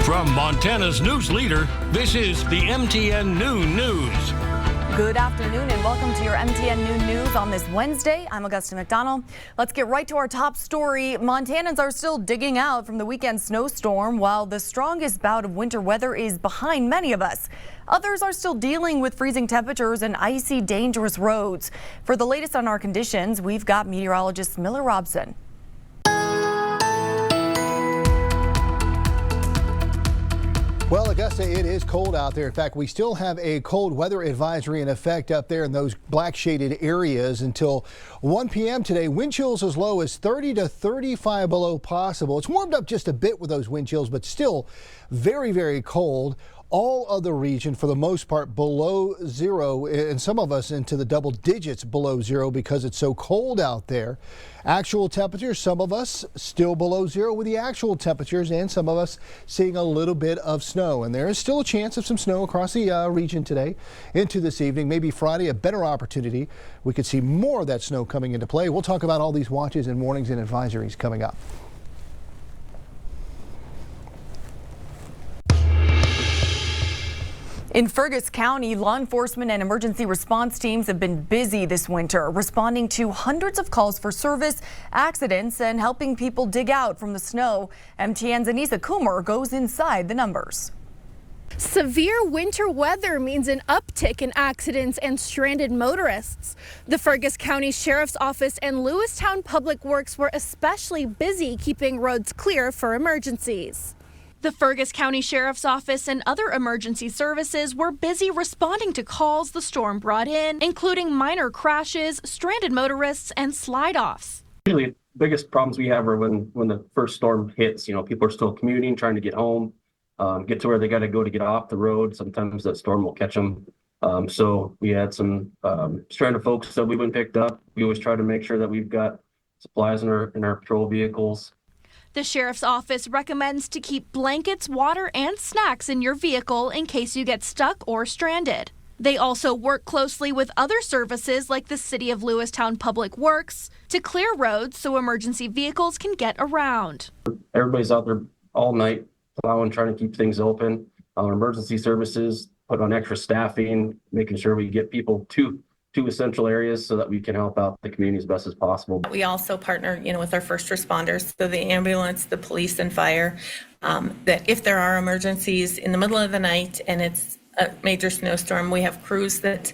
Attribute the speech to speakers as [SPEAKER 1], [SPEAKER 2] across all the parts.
[SPEAKER 1] From Montana's news leader, this is the MTN Noon News.
[SPEAKER 2] Good afternoon and welcome to your MTN Noon News on this Wednesday. I'm Augusta McDonnell. Let's get right to our top story. Montanans are still digging out from the weekend snowstorm while the strongest bout of winter weather is behind many of us. Others are still dealing with freezing temperatures and icy, dangerous roads. For the latest on our conditions, we've got meteorologist Miller Robson.
[SPEAKER 3] Well, Augusta, it is cold out there. In fact, we still have a cold weather advisory in effect up there in those black shaded areas until 1 p.m. today. Wind chills as low as 30 to 35 below possible. It's warmed up just a bit with those wind chills, but still very, very cold. All of the region, for the most part, below zero, and some of us into the double digits below zero because it's so cold out there. Actual temperatures, some of us still below zero with the actual temperatures, and some of us seeing a little bit of snow. And there is still a chance of some snow across the region today into this evening. Maybe Friday, a better opportunity. We could see more of that snow coming into play. We'll talk about all these watches and warnings and advisories coming up.
[SPEAKER 2] In Fergus County, law enforcement and emergency response teams have been busy this winter, responding to hundreds of calls for service, accidents, and helping people dig out from the snow. MTN's Anissa Coomer goes inside the numbers.
[SPEAKER 4] Severe winter weather means an uptick in accidents and stranded motorists. The Fergus County Sheriff's Office and Lewistown Public Works were especially busy keeping roads clear for emergencies. The Fergus County Sheriff's Office and other emergency services were busy responding to calls the storm brought in, including minor crashes, stranded motorists, and slide-offs.
[SPEAKER 5] Usually, the biggest problems we have are when the first storm hits. You know, people are still commuting, trying to get home, get to where they got to go to get off the road. Sometimes that storm will catch them. So we had some stranded folks that we went and picked up. We always try to make sure that we've got supplies in our patrol vehicles.
[SPEAKER 4] The Sheriff's Office recommends to keep blankets, water, and snacks in your vehicle in case you get stuck or stranded. They also work closely with other services like the City of Lewistown Public Works to clear roads so emergency vehicles can get around.
[SPEAKER 5] Everybody's out there all night plowing, trying to keep things open. Our emergency services put on extra staffing, making sure we get people to essential areas so that we can help out the community as best as possible.
[SPEAKER 6] We also partner, with our first responders, so the ambulance, the police, and fire, that if there are emergencies in the middle of the night and it's a major snowstorm, we have crews that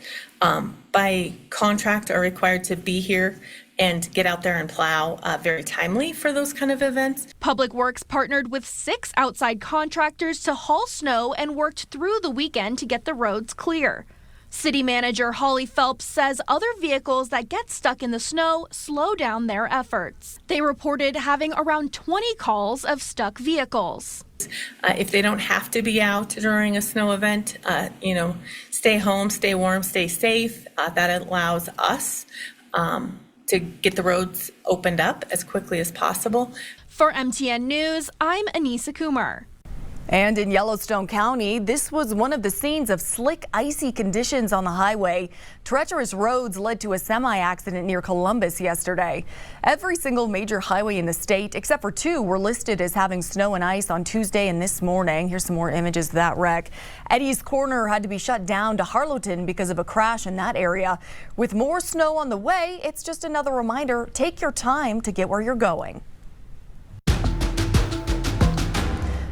[SPEAKER 6] by contract are required to be here and get out there and plow very timely for those kind of events.
[SPEAKER 4] Public Works partnered with 6 outside contractors to haul snow and worked through the weekend to get the roads clear. City Manager Holly Phelps says other vehicles that get stuck in the snow slow down their efforts. They reported having around 20 calls of stuck vehicles.
[SPEAKER 6] If they don't have to be out during a snow event, stay home, stay warm, stay safe. That allows us to get the roads opened up as quickly as possible.
[SPEAKER 4] For MTN News, I'm Anissa Coomer.
[SPEAKER 2] And in Yellowstone County, this was one of the scenes of slick, icy conditions on the highway. Treacherous roads led to a semi-accident near Columbus yesterday. Every single major highway in the state, except for 2, were listed as having snow and ice on Tuesday and this morning. Here's some more images of that wreck. Eddie's Corner had to be shut down to Harlowton because of a crash in that area. With more snow on the way, it's just another reminder, take your time to get where you're going.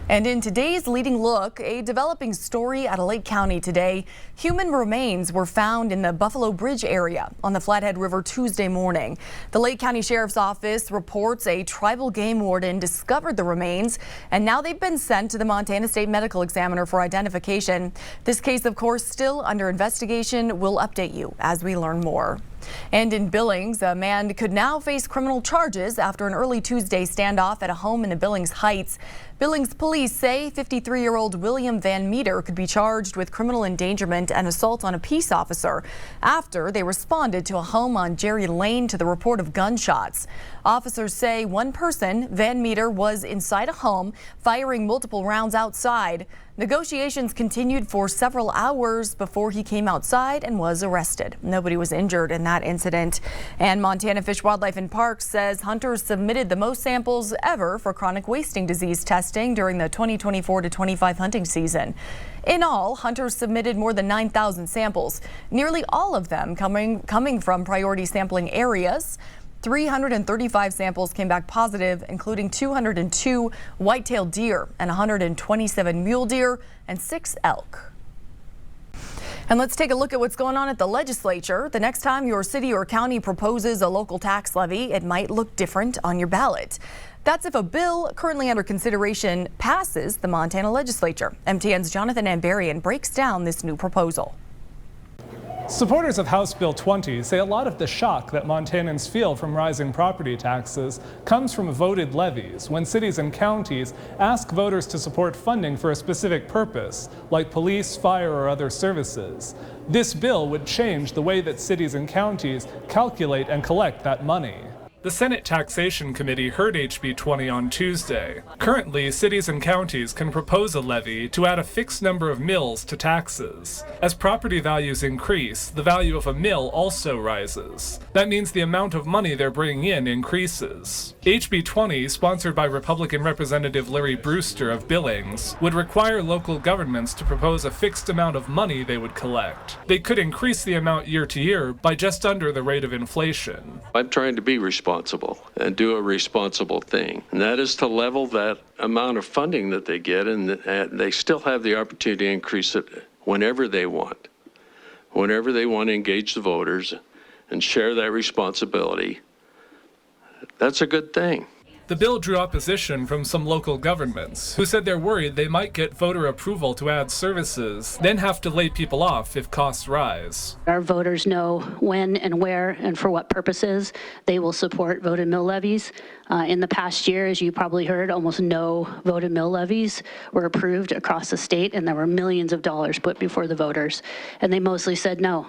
[SPEAKER 2] And in today's leading look, a developing story out of Lake County today. Human remains were found in the Buffalo Bridge area on the Flathead River Tuesday morning. The Lake County Sheriff's Office reports a tribal game warden discovered the remains, and now they've been sent to the Montana State Medical Examiner for identification. This case, of course, still under investigation. We'll update you as we learn more. And in Billings, a man could now face criminal charges after an early Tuesday standoff at a home in the Billings Heights. Billings police say 53-year-old William Van Meter could be charged with criminal endangerment and assault on a peace officer after they responded to a home on Jerry Lane to the report of gunshots. Officers say one person, Van Meter, was inside a home firing multiple rounds outside. Negotiations continued for several hours before he came outside and was arrested. Nobody was injured in that that incident. And Montana Fish, Wildlife and Parks says hunters submitted the most samples ever for chronic wasting disease testing during the 2024 to 25 hunting season. In all, hunters submitted more than 9,000 samples, nearly all of them coming from priority sampling areas. 335 samples came back positive, including 202 white-tailed deer and 127 mule deer and 6 elk. And let's take a look at what's going on at the legislature. The next time your city or county proposes a local tax levy, it might look different on your ballot. That's if a bill currently under consideration passes the Montana legislature. MTN's Jonathan Ambarian breaks down this new proposal.
[SPEAKER 7] Supporters of House Bill 20 say a lot of the shock that Montanans feel from rising property taxes comes from voted levies when cities and counties ask voters to support funding for a specific purpose, like police, fire, or other services. This bill would change the way that cities and counties calculate and collect that money. The Senate Taxation Committee heard HB 20 on Tuesday. Currently, cities and counties can propose a levy to add a fixed number of mills to taxes. As property values increase, the value of a mill also rises. That means the amount of money they're bringing in increases. HB 20, sponsored by Republican Representative Larry Brewster of Billings, would require local governments to propose a fixed amount of money they would collect. They could increase the amount year to year by just under the rate of inflation.
[SPEAKER 8] I'm trying to be responsible and do a responsible thing, and that is to level that amount of funding that they get, and they still have the opportunity to increase it whenever they want to engage the voters and share that responsibility. That's a good thing.
[SPEAKER 7] The bill drew opposition from some local governments who said they're worried they might get voter approval to add services, then have to lay people off if costs rise.
[SPEAKER 9] Our voters know when and where and for what purposes they will support voted mill levies. In the past year, as you probably heard, almost no voted mill levies were approved across the state, and there were millions of dollars put before the voters, and they mostly said no.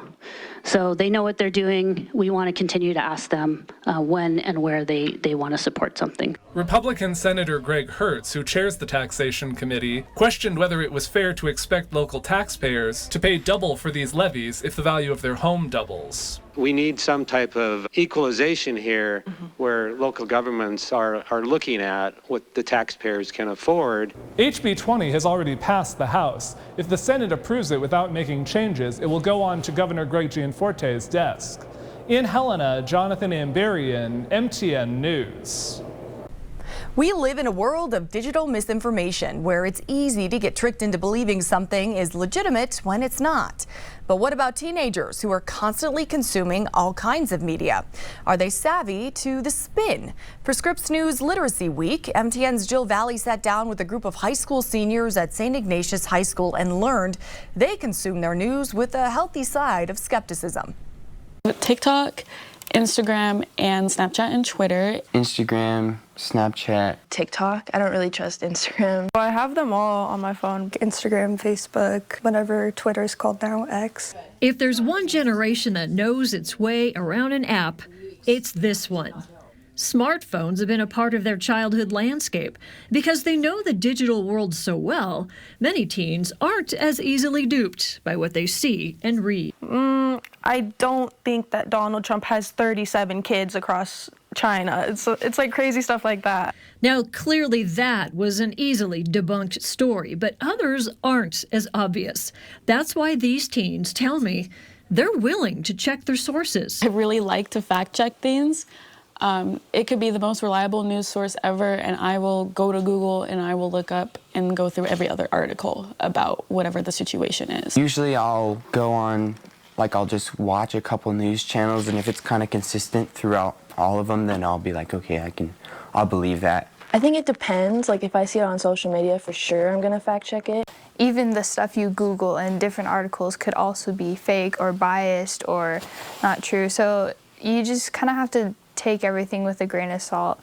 [SPEAKER 9] So they know what they're doing. We want to continue to ask them when and where they want to support something.
[SPEAKER 7] Republican Senator Greg Hertz, who chairs the Taxation Committee, questioned whether it was fair to expect local taxpayers to pay double for these levies if the value of their home doubles.
[SPEAKER 10] We need some type of equalization here where local governments are looking at what the taxpayers can afford.
[SPEAKER 7] HB 20 has already passed the House. If the Senate approves it without making changes, it will go on to Governor Greg Gianforte's desk. In Helena, Jonathan Ambarian, MTN News.
[SPEAKER 2] We live in a world of digital misinformation where it's easy to get tricked into believing something is legitimate when it's not. But what about teenagers who are constantly consuming all kinds of media? Are they savvy to the spin? For Scripps News Literacy Week, MTN's Jill Valley sat down with a group of high school seniors at St. Ignatius High School and learned they consume their news with a healthy side of skepticism.
[SPEAKER 11] TikTok, Instagram, and Snapchat and Twitter.
[SPEAKER 12] Instagram, Snapchat.
[SPEAKER 13] TikTok. I don't really trust Instagram.
[SPEAKER 14] I have them all on my phone. Instagram, Facebook, whatever Twitter is called now, X.
[SPEAKER 15] If there's one generation that knows its way around an app, it's this one. Smartphones have been a part of their childhood landscape. Because they know the digital world so well, many teens aren't as easily duped by what they see and read.
[SPEAKER 14] I don't think that Donald Trump has 37 kids across China. It's like crazy stuff like that.
[SPEAKER 15] Now, clearly that was an easily debunked story, but others aren't as obvious. That's why these teens tell me they're willing to check their sources.
[SPEAKER 11] I really like to fact check things. It could be the most reliable news source ever, and I will go to Google and I will look up and go through every other article about whatever the situation is.
[SPEAKER 12] Usually I'll go on, I'll just watch a couple news channels, and if it's kind of consistent throughout all of them, then I'll be like, okay, I'll believe that.
[SPEAKER 13] I think it depends. Like if I see it on social media, for sure I'm gonna fact check it.
[SPEAKER 16] Even the stuff you Google and different articles could also be fake or biased or not true. So you just kind of have to take everything with a grain of salt.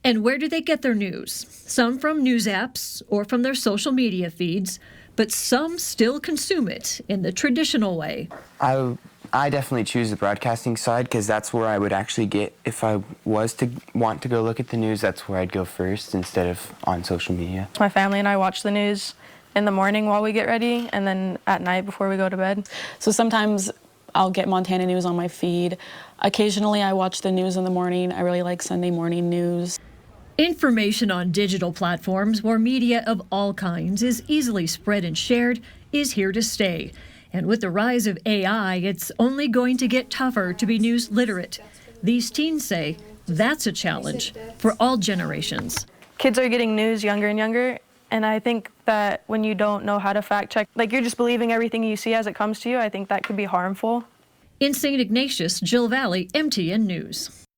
[SPEAKER 15] And where do they get their news? Some from news apps or from their social media feeds, but some still consume it in the traditional way.
[SPEAKER 12] I definitely choose the broadcasting side because that's where I would actually get, if I was to want to go look at the news, that's where I'd go first instead of on social media.
[SPEAKER 14] My family and I watch the news in the morning while we get ready and then at night before we go to bed.
[SPEAKER 11] So sometimes I'll get Montana news on my feed. Occasionally I watch the news in the morning. I really like Sunday morning news.
[SPEAKER 15] Information on digital platforms where media of all kinds is easily spread and shared is here to stay. And with the rise of AI, it's only going to get tougher to be news literate. These teens say that's a challenge for all generations.
[SPEAKER 14] Kids are getting news younger and younger, and I think that when you don't know how to fact check, like you're just believing everything you see as it comes to you, I think that could be harmful.
[SPEAKER 15] In St. Ignatius, Jill Valley, MTN News.